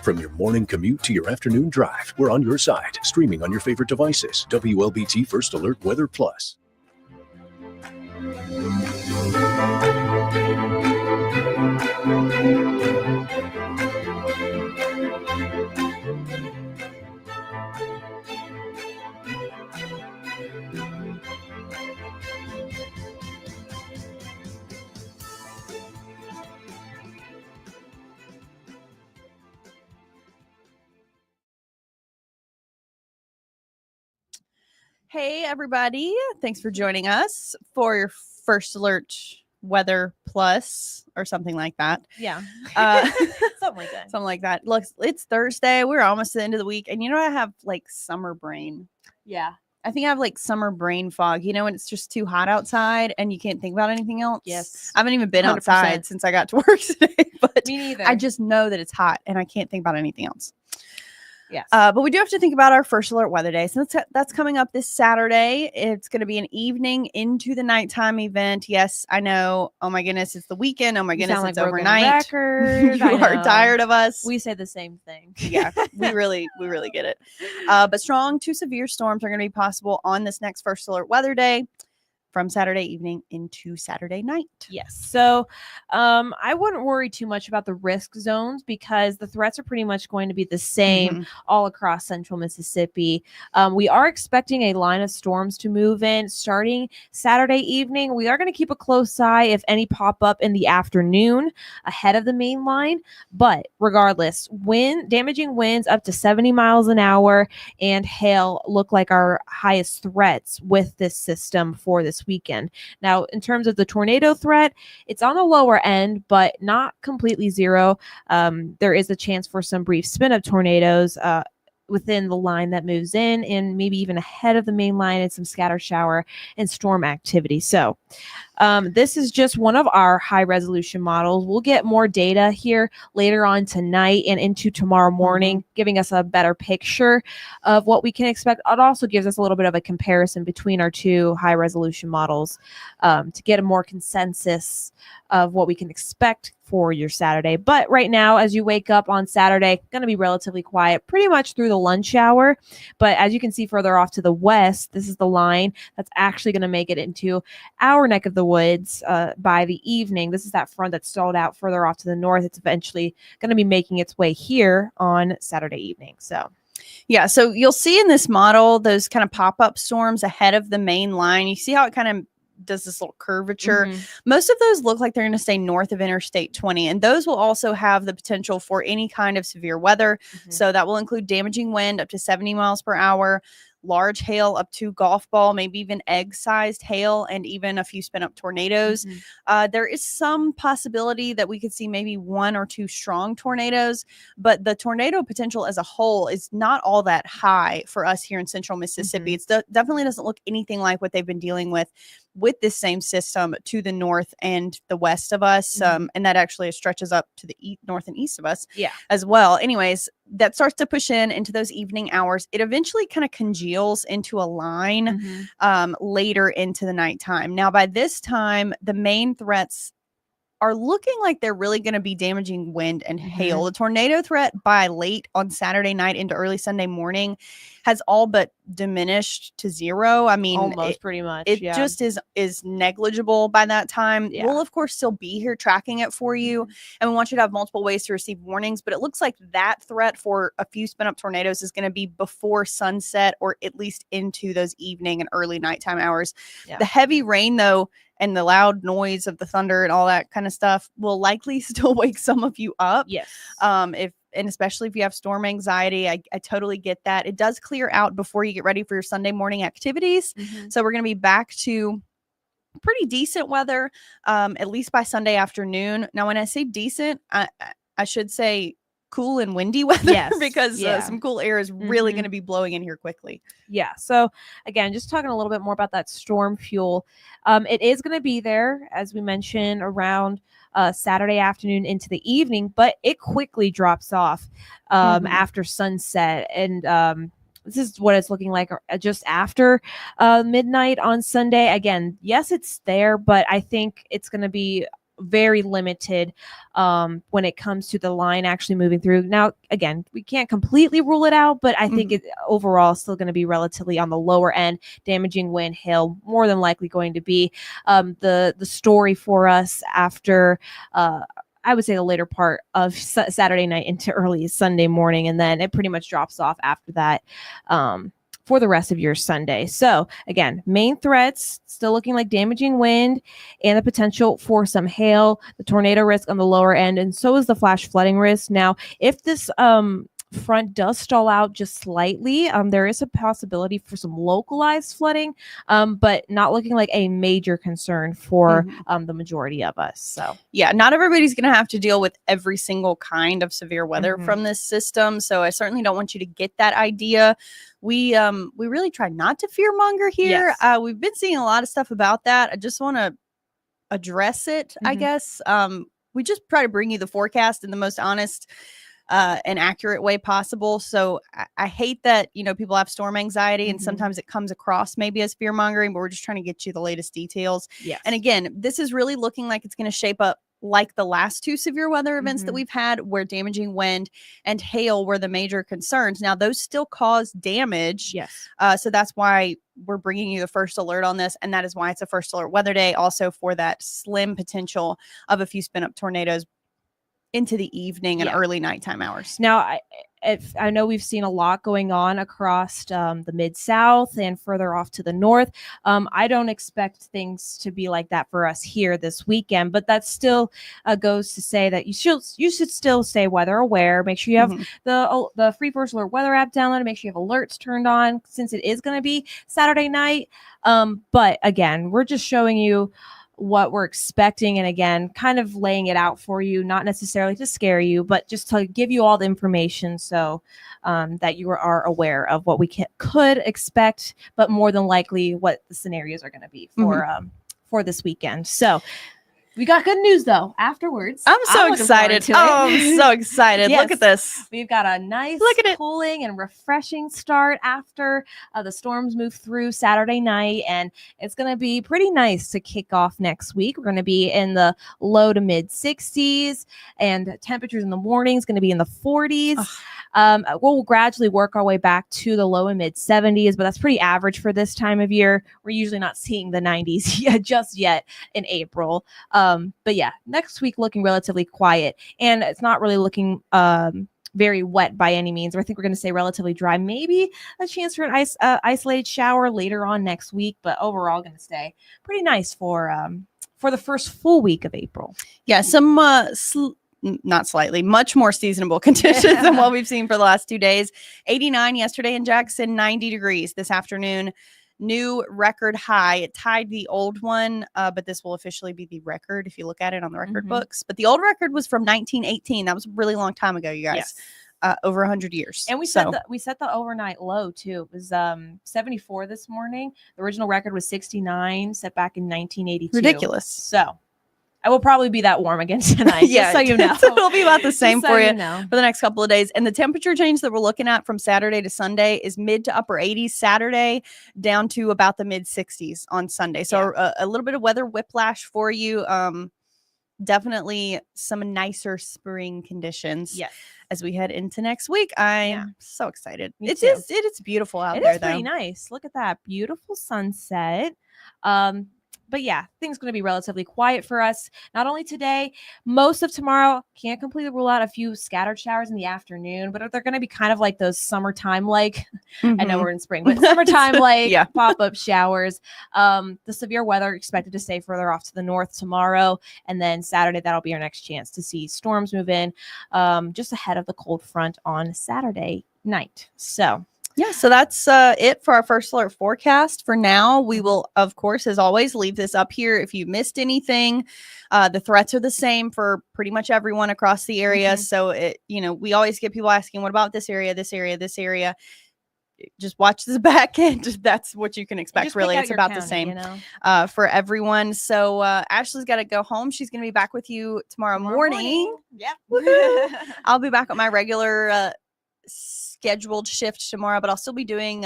From your morning commute to your afternoon drive, we're on your side, streaming on your favorite devices. WLBT First Alert Weather Plus. Hey, everybody. Thanks for joining us for your First Alert Weather Plus or something like that. Yeah. Something like that. Something like that. Look, it's Thursday. We're almost at the end of the week. And you know, I have like summer brain. Yeah. I think I have like summer brain fog, you know, when it's just too hot outside and you can't think about anything else. Yes. I haven't even been 100%. outside since I got to work today, but Me neither. I just know that it's hot and I can't think about anything else. Yes. But we do have to think about our First Alert Weather Day. So that's coming up this Saturday. It's going to be an evening into the nighttime event. Yes, I know. Oh my goodness, it's the weekend. Oh my goodness, it's overnight. You are tired of us. We say the same thing. Yeah, we really get it. But strong to severe storms are going to be possible on this next First Alert Weather Day, from Saturday evening into Saturday night. Yes. So I wouldn't worry too much about the risk zones because the threats are pretty much going to be the same all across central Mississippi. We are expecting a line of storms to move in starting Saturday evening. We are going to keep a close eye if any pop up in the afternoon ahead of the main line. But regardless, damaging winds up to 70 miles an hour and hail look like our highest threats with this system for this weekend. Now, in terms of the tornado threat, it's on the lower end, but not completely zero. There is a chance for some brief spin of tornadoes within the line that moves in and maybe even ahead of the main line and some scatter shower and storm activity. So this is just one of our high resolution models. We'll get more data here later on tonight and into tomorrow morning, giving us a better picture of what we can expect. It also gives us a little bit of a comparison between our two high resolution models to get a more consensus of what we can expect for your Saturday. But right now, as you wake up on Saturday, going to be relatively quiet pretty much through the lunch hour. But as you can see further off to the west, this is the line that's actually going to make it into our neck of the woods by the evening. This is that front that stalled out further off to the north. It's eventually going to be making its way here on Saturday evening. So yeah, so you'll see in this model those kind of pop-up storms ahead of the main line. You see how it kind of does this little curvature. Most of those look like they're going to stay north of Interstate 20, and those will also have the potential for any kind of severe weather. So that will include damaging wind up to 70 miles per hour, large hail up to golf ball, maybe even egg-sized hail, and even a few spin-up tornadoes. There is some possibility that we could see maybe one or two strong tornadoes, but the tornado potential as a whole is not all that high for us here in central Mississippi. It definitely doesn't look anything like what they've been dealing with this same system to the north and the west of us. And that actually stretches up to the north and east of us as well. Anyways, that starts to push into those evening hours. It eventually kind of congeals into a line later into the nighttime. Now, by this time, the main threats are looking like they're really going to be damaging wind and hail. The tornado threat by late on Saturday night into early Sunday morning has all but diminished to zero. I mean, almost pretty much. It just is negligible by that time. We'll, of course, still be here tracking it for you. And we want you to have multiple ways to receive warnings. But it looks like that threat for a few spin-up tornadoes is going to be before sunset or at least into those evening and early nighttime hours. The heavy rain, though, and the loud noise of the thunder and all that kind of stuff will likely still wake some of you up. And especially if you have storm anxiety, I totally get that. It does clear out before you get ready for your Sunday morning activities. So we're going to be back to pretty decent weather, at least by Sunday afternoon. Now, when I say decent, I should say cool and windy weather because some cool air is really going to be blowing in here quickly. So again, just talking a little bit more about that storm fuel. It is going to be there, as we mentioned, around Saturday afternoon into the evening, but it quickly drops off after sunset. And this is what it's looking like just after midnight on Sunday. Again, yes, it's there, but I think it's going to be very limited when it comes to the line actually moving through. Now, again, we can't completely rule it out, but I think it overall is still going to be relatively on the lower end. Damaging wind, hail, more than likely going to be the story for us after I would say the later part of Saturday night into early Sunday morning, and then it pretty much drops off after that for the rest of your Sunday. So again, main threats still looking like damaging wind and the potential for some hail, the tornado risk on the lower end, and so is the flash flooding risk. Now, if this front does stall out just slightly, there is a possibility for some localized flooding, but not looking like a major concern for the majority of us. So yeah, not everybody's going to have to deal with every single kind of severe weather from this system. So I certainly don't want you to get that idea. We really try not to fearmonger here. Yes. We've been seeing a lot of stuff about that. I just want to address it, I guess. We just try to bring you the forecast in the most honest and accurate way possible. So I hate that, people have storm anxiety and sometimes it comes across maybe as fear mongering, but we're just trying to get you the latest details. yes. And again, this is really looking like it's going to shape up like the last two severe weather events that we've had, where damaging wind and hail were the major concerns. Now, those still cause damage. Yes. So that's why we're bringing you the first alert on this. And that is why it's a first alert weather day, also for that slim potential of a few spin up tornadoes into the evening and early nighttime hours. Now, I know we've seen a lot going on across the Mid-South and further off to the north. I don't expect things to be like that for us here this weekend, but that still goes to say that you should still stay weather aware. Make sure you have the Free First Alert weather app downloaded. Make sure you have alerts turned on, since it is going to be Saturday night. But again, we're just showing you what we're expecting, and again, kind of laying it out for you, not necessarily to scare you, but just to give you all the information so that you are aware of what we could expect, but more than likely what the scenarios are going to be for this weekend. So we got good news though afterwards. I'm so excited. I'm so excited. Yes. Look at this. We've got a nice cooling and refreshing start after the storms move through Saturday night, and it's going to be pretty nice to kick off next week. We're going to be in the low to mid 60s, and temperatures in the morning is going to be in the 40s. We'll gradually work our way back to the low and mid 70s, but that's pretty average for this time of year. We're usually not seeing the 90s just yet in April. But yeah, next week looking relatively quiet, and it's not really looking very wet by any means. I think we're going to stay relatively dry. Maybe a chance for an isolated shower later on next week, but overall going to stay pretty nice for the first full week of April. Yeah, some not slightly, much more seasonable conditions than what we've seen for the last 2 days. 89 yesterday in Jackson, 90 degrees this afternoon. New record high. It tied the old one, but this will officially be the record if you look at it on the record books. But the old record was from 1918. That was a really long time ago, you guys. Yes. Over 100 years. And we set the overnight low too. It was 74 this morning. The original record was 69, set back in 1982. Ridiculous. So I will probably be that warm again tonight. Yeah, just so you know. It'll be about the same so for you for the next couple of days. And the temperature change that we're looking at from Saturday to Sunday is mid to upper 80s Saturday, down to about the mid 60s on Sunday. So a little bit of weather whiplash for you. Definitely some nicer spring conditions. Yes. As we head into next week. I'm so excited. It is beautiful out there. It is pretty nice. Look at that beautiful sunset. But yeah, things going to be relatively quiet for us. Not only today, most of tomorrow. Can't completely rule out a few scattered showers in the afternoon, but they're going to be kind of like those summertime I know we're in spring, but summertime pop-up showers. The severe weather expected to stay further off to the north tomorrow, and then Saturday that'll be our next chance to see storms move in just ahead of the cold front on Saturday night. So yeah, so that's it for our first alert forecast. For now, we will, of course, as always, leave this up here if you missed anything. The threats are the same for pretty much everyone across the area. So, we always get people asking, what about this area, this area, this area? Just watch this back end. That's what you can expect, really. It's about the same for everyone. So Ashley's got to go home. She's going to be back with you tomorrow morning. Yep. I'll be back on my regular scheduled shift tomorrow, but I'll still be doing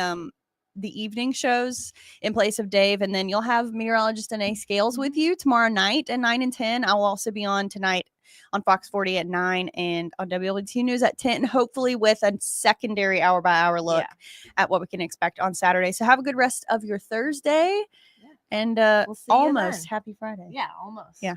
the evening shows in place of Dave. And then you'll have meteorologist Danae Scales with you tomorrow night at 9 and 10. I will also be on tonight on Fox 40 at 9 and on WLBT News at 10, hopefully with a secondary hour by hour look at what we can expect on Saturday. So have a good rest of your Thursday and We'll see you almost then. happy Friday. Yeah, almost. Yeah.